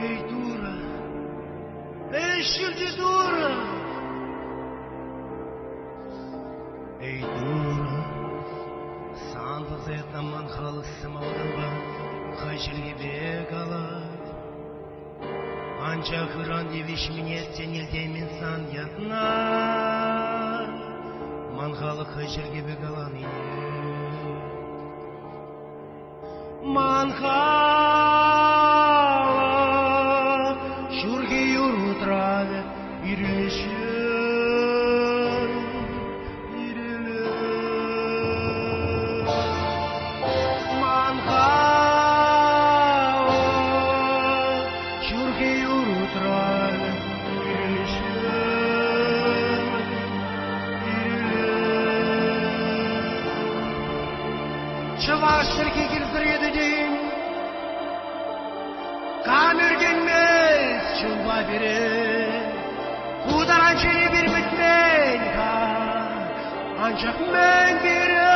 Ey duра, ey şimdi duра. Ey duра, sandık etnaman halısım aldımba, kaçır gibi kalar. Ancak hıran deviş minyetten ildemin san yatna. Mangalı kaçır gibi kalan ine. Mangalı şurgi yurtrağı irilişin. Mangalı şurgi yurtrağı irilişin. Çavaştırki girdir yedidin. Kamergenmez çılba biri. Kudaran çeli bir bitmen ka. Ancak men biri.